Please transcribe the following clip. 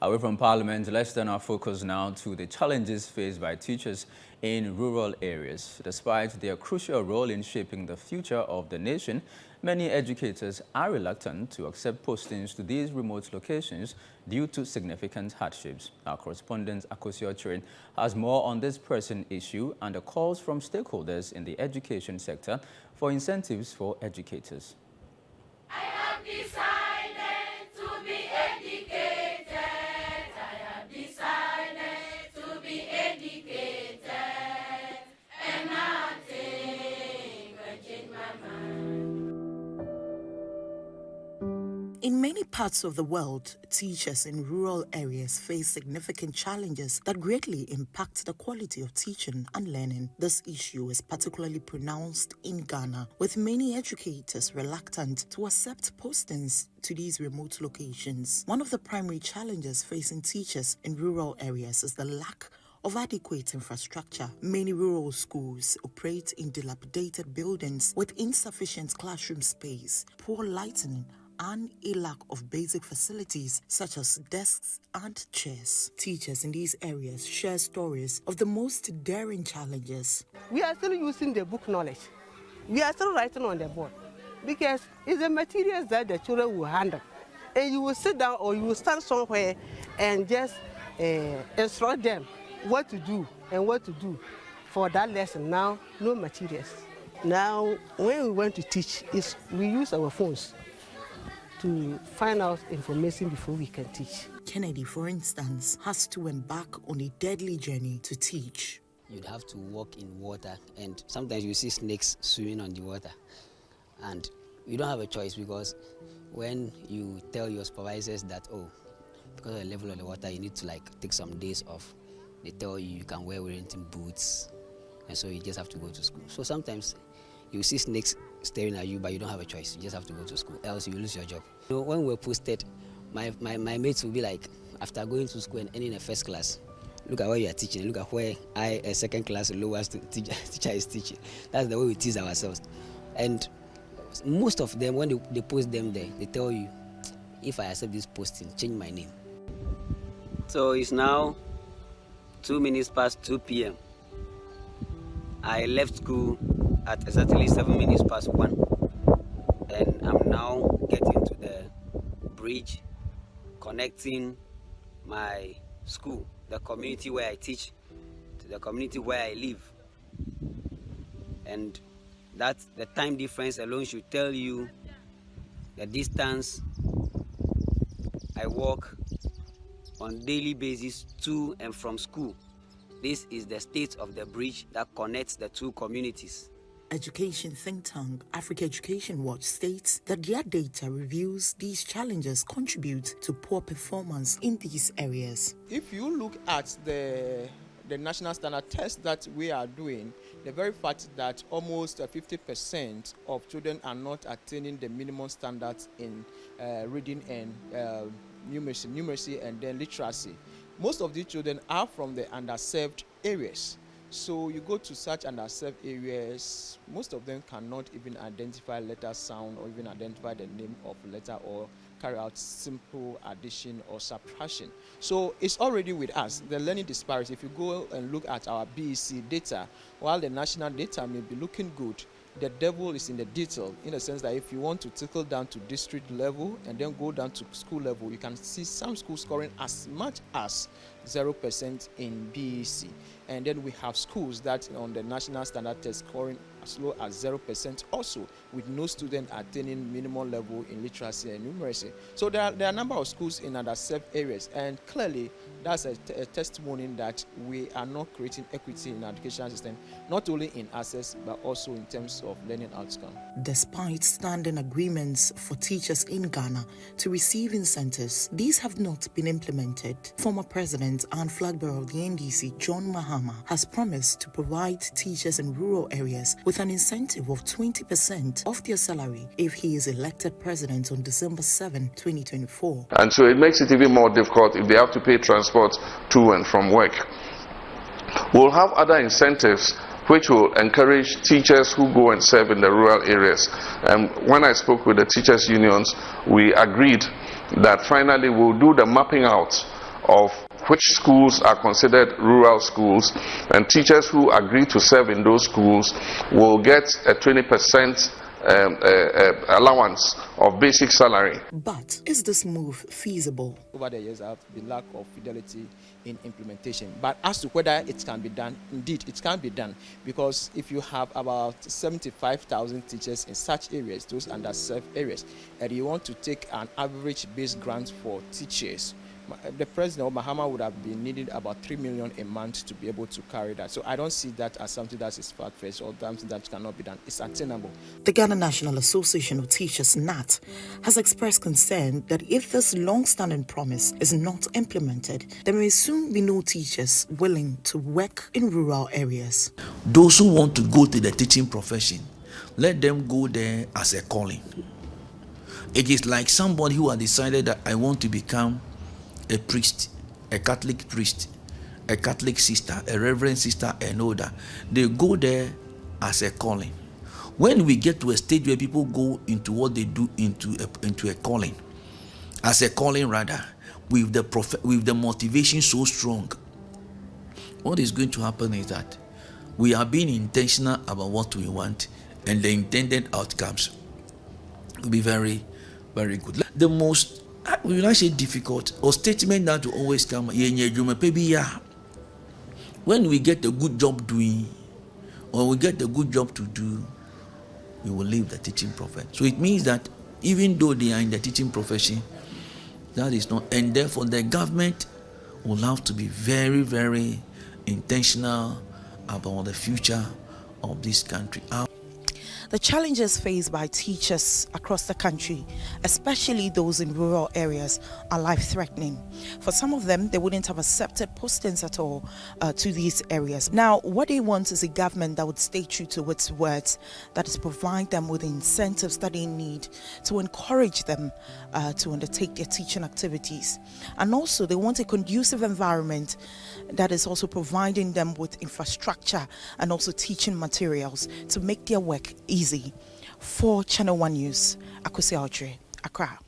Away from Parliament, let's turn our focus now to the challenges faced by teachers in rural areas. Despite their crucial role in shaping the future of the nation, many educators are reluctant to accept postings to these remote locations due to significant hardships. Our correspondent Akosio Chirin has more on this pressing issue and the calls from stakeholders in the education sector for incentives for educators. I have decided to be educated. I have decided to be educated. And nothing will change my mind. In many parts of the world, teachers in rural areas face significant challenges that greatly impact the quality of teaching and learning. This issue is particularly pronounced in Ghana, with many educators reluctant to accept postings to these remote locations. One of the primary challenges facing teachers in rural areas is the lack of adequate infrastructure. Many rural schools operate in dilapidated buildings with insufficient classroom space, poor lighting, and a lack of basic facilities such as desks and chairs. Teachers in these areas share stories of the most daring challenges. We are still using the book knowledge. We are still writing on the board because it's the materials that the children will handle. And you will sit down or you will stand somewhere and just instruct them what to do and what to do for that lesson. Now, no materials. Now, when we want to teach, we use our phones to find out information before we can teach. Kennedy, for instance, has to embark on a deadly journey to teach. You'd have to walk in water, and sometimes you see snakes swimming on the water. And you don't have a choice, because when you tell your supervisors that, oh, because of the level of the water, you need to take some days off, they tell you you can wear Wellington boots, and so you just have to go to school. So sometimes you see snakes staring at you, but you don't have a choice. You just have to go to school, else you lose your job. So when we're posted, my mates will be like, after going to school and ending a first class, look at where you are teaching, look at where a second class lowest teacher is teaching. That's the way we tease ourselves. And most of them, when they post them there, they tell you, if I accept this posting, change my name. So it's now 2 minutes past 2 p.m. I left school at exactly 7 minutes past 1, and I'm now getting to the bridge connecting my school, the community where I teach, to the community where I live. And that's the time difference alone should tell you the distance I walk on a daily basis to and from school. This is the state of the bridge that connects the two communities. Education think tank Africa Education Watch states that their data reveals these challenges contribute to poor performance in these areas. If you look at the national standard test that we are doing, the very fact that almost 50% of children are not attaining the minimum standards in reading and numeracy and then literacy. Most of these children are from the underserved areas. So you go to such underserved areas, most of them cannot even identify letter sound or even identify the name of letter or carry out simple addition or subtraction. So it's already with us, the learning disparity. If you go and look at our BEC data, while the national data may be looking good, the devil is in the detail, in the sense that if you want to trickle down to district level and then go down to school level, you can see some schools scoring as much as 0% in BEC. And then we have schools that on the national standard test scoring as low as 0% also, with no student attaining minimum level in literacy and numeracy. So there are a number of schools in underserved areas, and clearly that's a testimony that we are not creating equity in our education system, not only in access, but also in terms of learning outcome. Despite standing agreements for teachers in Ghana to receive incentives, these have not been implemented. Former President and flag bearer of the NDC, John Mahama, has promised to provide teachers in rural areas with an incentive of 20% of their salary if he is elected president on December 7, 2024. And so it makes it even more difficult if they have to pay transport to and from work. We'll have other incentives which will encourage teachers who go and serve in the rural areas. And when I spoke with the teachers' unions, we agreed that finally we'll do the mapping out of which schools are considered rural schools, and teachers who agree to serve in those schools will get a 20% allowance of basic salary. But is this move feasible? Over the years, there have been lack of fidelity in implementation. But as to whether it can be done, indeed, it can be done, because if you have about 75,000 teachers in such areas, those underserved areas, and you want to take an average base grant for teachers, the president or Mahama would have been needing about 3 million a month to be able to carry that. So I don't see that as something that is far-fetched or something that cannot be done. It's attainable. The Ghana National Association of Teachers, NAT, has expressed concern that if this long-standing promise is not implemented, there may soon be no teachers willing to work in rural areas. Those who want to go to the teaching profession, let them go there as a calling. It is like somebody who has decided that I want to become a priest, a Catholic priest, a Catholic sister, a reverend sister, and older. They go there as a calling. When we get to a stage where people go into what they do into a calling, as a calling rather, with the motivation so strong, what is going to happen is that we are being intentional about what we want, and the intended outcomes will be very, very good. The most, we will not say difficult, or statement that will always come, when we get a good job doing, or we get a good job to do, we will leave the teaching profession. So it means that even though they are in the teaching profession, that is not, and therefore the government will have to be very, very intentional about the future of this country. The challenges faced by teachers across the country, especially those in rural areas, are life-threatening. For some of them, they wouldn't have accepted postings at all to these areas. Now, what they want is a government that would stay true to its words, that is provide them with the incentives that they need to encourage them to undertake their teaching activities. And also, they want a conducive environment that is also providing them with infrastructure and also teaching materials to make their work easy. For Channel One News, Akosi Audrey, Accra.